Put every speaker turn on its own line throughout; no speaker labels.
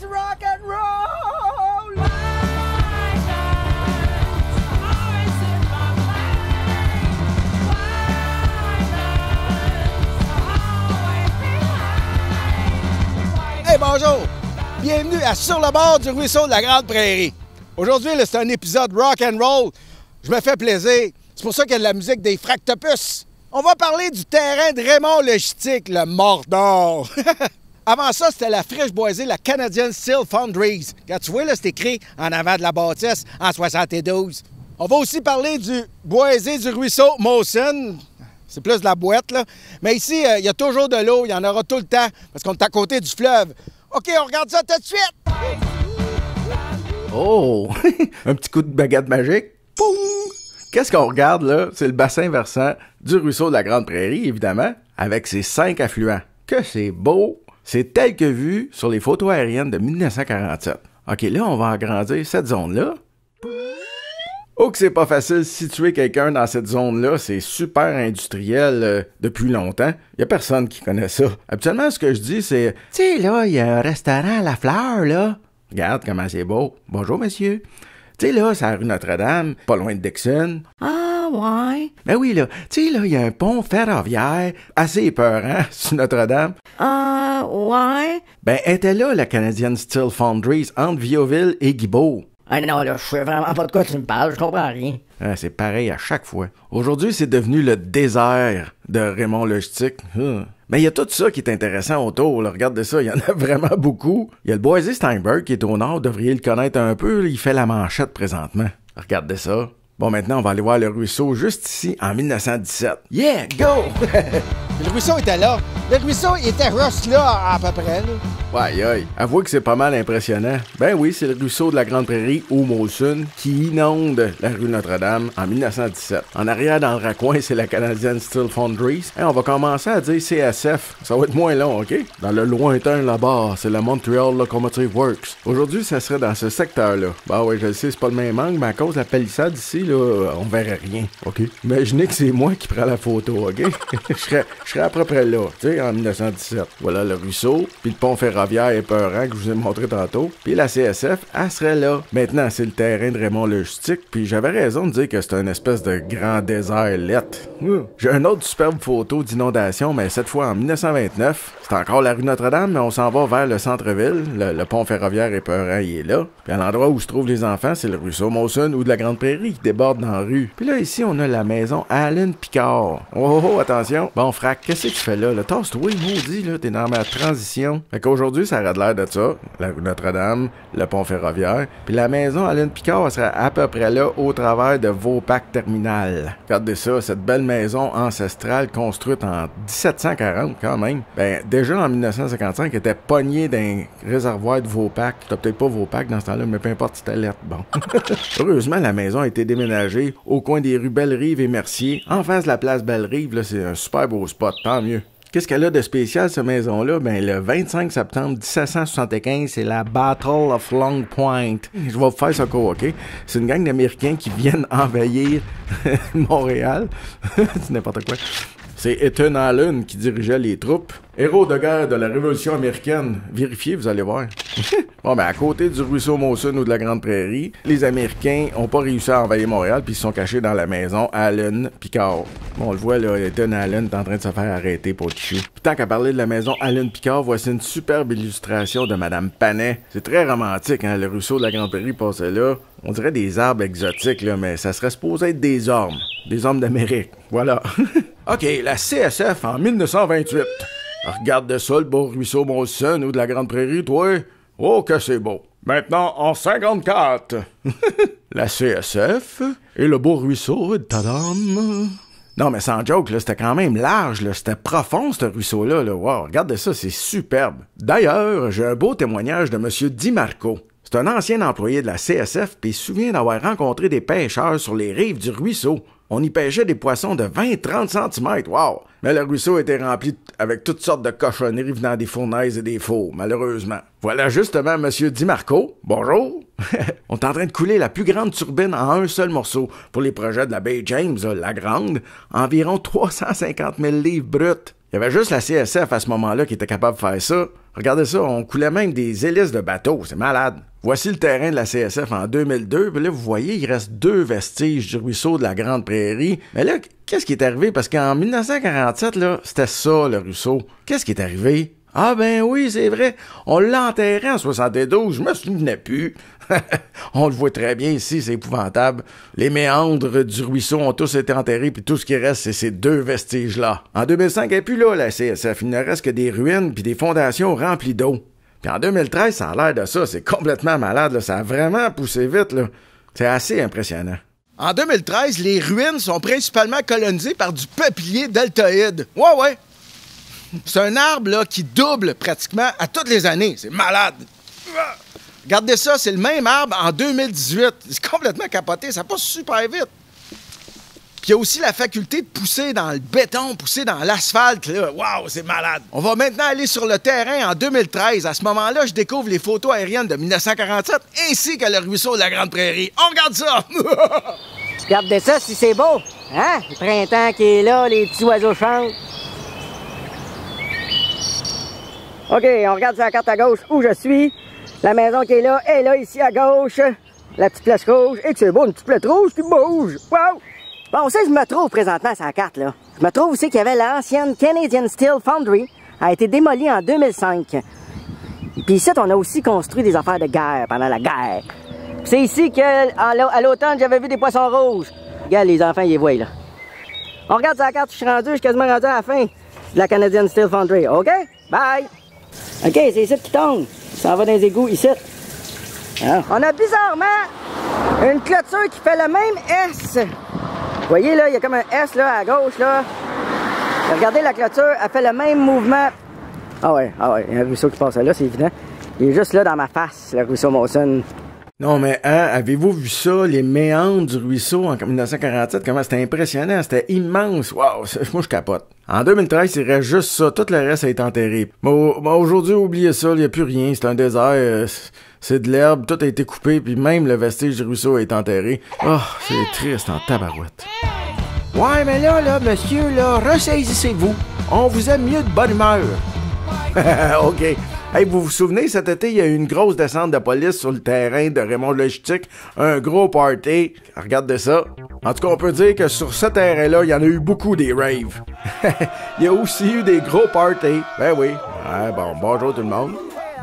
Let's rock and roll! Hey, bonjour! Bienvenue à Sur le bord du ruisseau de la Grande Prairie. Aujourd'hui, c'est un épisode rock and roll. Je me fais plaisir. C'est pour ça qu'il y a de la musique des Fractopus. On va parler du terrain de Raymond Logistique, le Mordor. Avant ça, c'était la friche boisée, la Canadian Steel Foundries. Quand tu vois, là, c'est écrit en avant de la bâtisse en 72. On va aussi parler du boisé du ruisseau Mawson. C'est plus de la boîte, là. Mais ici, il y a toujours de l'eau. Il y en aura tout le temps parce qu'on est à côté du fleuve. OK, on regarde ça tout de suite!
Oh! Un petit coup de baguette magique. Poum! Qu'est-ce qu'on regarde, là? C'est le bassin versant du ruisseau de la Grande Prairie, évidemment, avec ses 5 affluents. Que c'est beau! C'est tel que vu sur les photos aériennes de 1947. OK, là, on va agrandir cette zone-là. Oh, que c'est pas facile de situer quelqu'un dans cette zone-là. C'est super industriel depuis longtemps. Y a personne qui connaît ça. Habituellement, ce que je dis, c'est... Tu sais, là, il y a un restaurant à la fleur, là. Regarde comment c'est beau. Bonjour, monsieur. Tu sais, là, c'est la rue Notre-Dame, pas loin de Dixon. Ah, ouais. Ben oui, là. Tu sais, là, il y a un pont ferroviaire assez épeurant sur Notre-Dame. Ah, ouais. Ben, était là, la Canadian Steel Foundries, entre Viauville et Guibault.
Ah non, là, je sais vraiment pas de quoi tu me parles, je comprends rien.
Ah, c'est pareil à chaque fois. Aujourd'hui, c'est devenu le désert de Raymond Logistique. Mais il y a tout ça qui est intéressant autour. Là. Regardez ça, il y en a vraiment beaucoup. Il y a le boisé Steinberg qui est au nord, vous devriez le connaître un peu. Il fait la manchette présentement. Regardez ça. Bon, maintenant, on va aller voir le ruisseau juste ici, en 1917. Yeah, go!
Le ruisseau était là. Le ruisseau, il était juste là, à peu près. Là.
Ouais, aïe. Avouez que c'est pas mal impressionnant. Ben oui, c'est le ruisseau de la Grande Prairie, au Mawson, qui inonde la rue Notre-Dame en 1917. En arrière, dans le raccoin, c'est la Canadian Steel Foundries. Hey, on va commencer à dire CSF. Ça va être moins long, OK? Dans le lointain là-bas, c'est la Montreal Locomotive Works. Aujourd'hui, ça serait dans ce secteur-là. Ben ouais, je le sais, c'est pas le même angle, mais à cause de la palissade ici, là, on verrait rien, OK? Imaginez que c'est moi qui prends la photo, OK? je serais à peu près là, tu sais, en 1917. Voilà le ruisseau, puis le pont ferroviaire épeurant que je vous ai montré tantôt, puis la CSF, elle serait là. Maintenant, c'est le terrain de Raymond Logistique, puis j'avais raison de dire que c'est une espèce de grand désert lettre. J'ai une autre superbe photo d'inondation, mais cette fois en 1929. C'est encore la rue Notre-Dame, mais on s'en va vers le centre-ville. Le pont ferroviaire épeurant, il est là. Puis à l'endroit où se trouvent les enfants, c'est le ruisseau Mawson ou de la Grande Prairie qui déborde dans la rue. Puis là, ici, on a la maison Allen Picard. Oh, attention. Bon, Frac, qu'est-ce que tu fais là? Tasse-toi, maudit, là, t'es dans ma transition. Fait qu'aujourd'hui, ça aurait l'air de ça. La rue Notre-Dame, le pont ferroviaire. Puis la maison Allen Picard, elle serait à peu près là, au travers de Vaupac Terminal. Regardez ça, cette belle maison ancestrale construite en 1740, quand même. Ben, déjà en 1955, elle était pognée d'un réservoir de Vaupac. T'as peut-être pas Vaupac dans ce temps-là, mais peu importe, c'était lettre. Bon. Heureusement, la maison a été déménagée au coin des rues Belle-Rive et Mercier. En face de la place Belle-Rive, là, c'est un super beau spot, tant mieux. Qu'est-ce qu'elle a de spécial, cette maison-là? Ben, le 25 septembre 1775, c'est la Battle of Long Point. Je vais vous faire ça court, OK? C'est une gang d'Américains qui viennent envahir Montréal. C'est n'importe quoi. C'est Ethan Allen qui dirigeait les troupes. Héros de guerre de la Révolution américaine. Vérifiez, vous allez voir. Bon, ben, à côté du ruisseau Mawson ou de la Grande Prairie, les Américains ont pas réussi à envahir Montréal puis ils se sont cachés dans la maison Allen Picard. Bon, on le voit, là, Ethan Allen est en train de se faire arrêter pour le chou. Puis tant qu'à parler de la maison Allen Picard, voici une superbe illustration de Madame Panet. C'est très romantique, hein, le ruisseau de la Grande Prairie passait là. On dirait des arbres exotiques, là, mais ça serait supposé être des ormes. Des ormes d'Amérique. Voilà. OK, la CSF en 1928. Regarde de ça, le beau ruisseau Mawson ou de la Grande Prairie, toi. Oh, que c'est beau. Maintenant, en 54. La CSF et le beau ruisseau, tadam. Non, mais sans joke, là, c'était quand même large, là. C'était profond, ce ruisseau-là, là. Wow, regarde ça, c'est superbe. D'ailleurs, j'ai un beau témoignage de M. Di Marco. C'est un ancien employé de la CSF, puis il se souvient d'avoir rencontré des pêcheurs sur les rives du ruisseau. On y pêchait des poissons de 20-30 cm, wow! Mais le ruisseau était rempli avec toutes sortes de cochonneries venant des fournaises et des fours, malheureusement. Voilà justement M. Di Marco. Bonjour! On est en train de couler la plus grande turbine en un seul morceau pour les projets de la baie James, la grande, environ 350 000 livres bruts. Il y avait juste la CSF à ce moment-là qui était capable de faire ça. Regardez ça, on coulait même des hélices de bateaux, c'est malade. Voici le terrain de la CSF en 2002, puis là, vous voyez, il reste 2 vestiges du ruisseau de la Grande Prairie. Mais là, qu'est-ce qui est arrivé? Parce qu'en 1947, là, c'était ça, le ruisseau. Qu'est-ce qui est arrivé? Ah ben oui, c'est vrai, on l'a enterré en 72, je me souvenais plus. On le voit très bien ici, c'est épouvantable. Les méandres du ruisseau ont tous été enterrés, puis tout ce qui reste, c'est ces 2 vestiges-là. En 2005, elle n'est plus là, la CSF. Il ne reste que des ruines puis des fondations remplies d'eau. Puis en 2013, ça a l'air de ça, c'est complètement malade, là. Ça a vraiment poussé vite, là. C'est assez impressionnant.
En 2013, les ruines sont principalement colonisées par du peuplier deltoïde. Ouais. C'est un arbre là, qui double pratiquement à toutes les années. C'est malade. Regardez ça, c'est le même arbre en 2018. C'est complètement capoté, ça passe super vite. Puis il y a aussi la faculté de pousser dans le béton, pousser dans l'asphalte. Waouh, c'est malade. On va maintenant aller sur le terrain en 2013. À ce moment-là, je découvre les photos aériennes de 1947 ainsi que le ruisseau de la Grande Prairie. On regarde ça!
Regardez ça si c'est beau. Hein? Le printemps qui est là, les petits oiseaux chantent. OK, on regarde sur la carte à gauche où je suis. La maison qui est là, ici à gauche. La petite flèche rouge. Et que c'est beau, une petite flèche rouge qui bouge. Wow! Bon, où c'est que je me trouve présentement sur la carte, là? Je me trouve aussi qu'il y avait l'ancienne Canadian Steel Foundry, a été démolie en 2005. Puis ici, on a aussi construit des affaires de guerre pendant la guerre. C'est ici qu'à l'automne, j'avais vu des poissons rouges. Regarde, les enfants, ils les voient, là. On regarde sur la carte, je suis quasiment rendu à la fin de la Canadian Steel Foundry. OK? Bye! OK, c'est ici qui tombe. Ça va dans les égouts, ici. Ah. On a bizarrement une clôture qui fait le même S. Vous voyez, là, il y a comme un S, là, à gauche, là. Regardez, la clôture, elle fait le même mouvement. Ah ouais, il y a un ruisseau qui passe là, c'est évident. Il est juste là dans ma face, le ruisseau Molson.
Non, mais hein, avez-vous vu ça, les méandres du ruisseau en 1947, comment c'était impressionnant, c'était immense, wow, moi je capote. En 2013, il reste juste ça, tout le reste a été enterré. Bon, aujourd'hui, oubliez ça, il n'y a plus rien, c'est un désert, c'est de l'herbe, tout a été coupé, puis même le vestige du ruisseau a été enterré. Oh, c'est triste en tabarouette. Ouais, mais là, monsieur, là, ressaisissez-vous, on vous aime mieux de bonne humeur. OK. Hey, vous vous souvenez, cet été, il y a eu une grosse descente de police sur le terrain de Raymond Logistique. Un gros party. Regardez ça. En tout cas, on peut dire que sur ce terrain-là, il y en a eu beaucoup des raves. Il y a aussi eu des gros parties. Ben oui. Ouais, bon, bonjour tout le monde.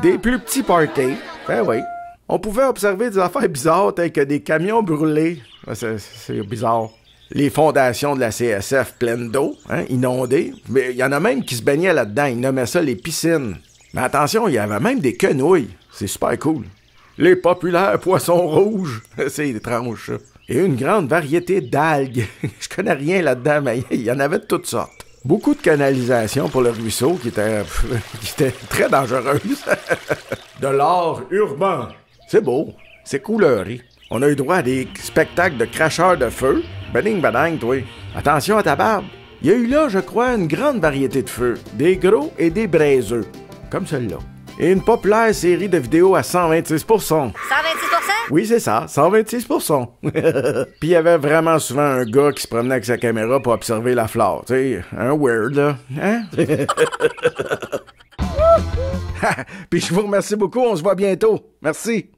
Des plus petits parties. Ben oui. On pouvait observer des affaires bizarres telles que des camions brûlés. C'est bizarre. Les fondations de la CSF pleines d'eau, hein, inondées. Mais il y en a même qui se baignaient là-dedans. Ils nommaient ça les piscines. Mais attention, il y avait même des quenouilles. C'est super cool. Les populaires poissons rouges. C'est étrange, ça. Et une grande variété d'algues. Je connais rien là-dedans, mais il y en avait de toutes sortes. Beaucoup de canalisation pour le ruisseau qui était très dangereuse. De l'art urbain. C'est beau. C'est couleuré. On a eu droit à des spectacles de cracheurs de feu. Bading, badang, toi. Attention à ta barbe. Il y a eu là, je crois, une grande variété de feux. Des gros et des braiseux. Comme celui-là. Et une populaire série de vidéos à 126%.
126%?
Oui, c'est ça, 126%. Puis il y avait vraiment souvent un gars qui se promenait avec sa caméra pour observer la flore. Tu sais, un weird, là. Hein? Puis je vous remercie beaucoup, on se voit bientôt. Merci.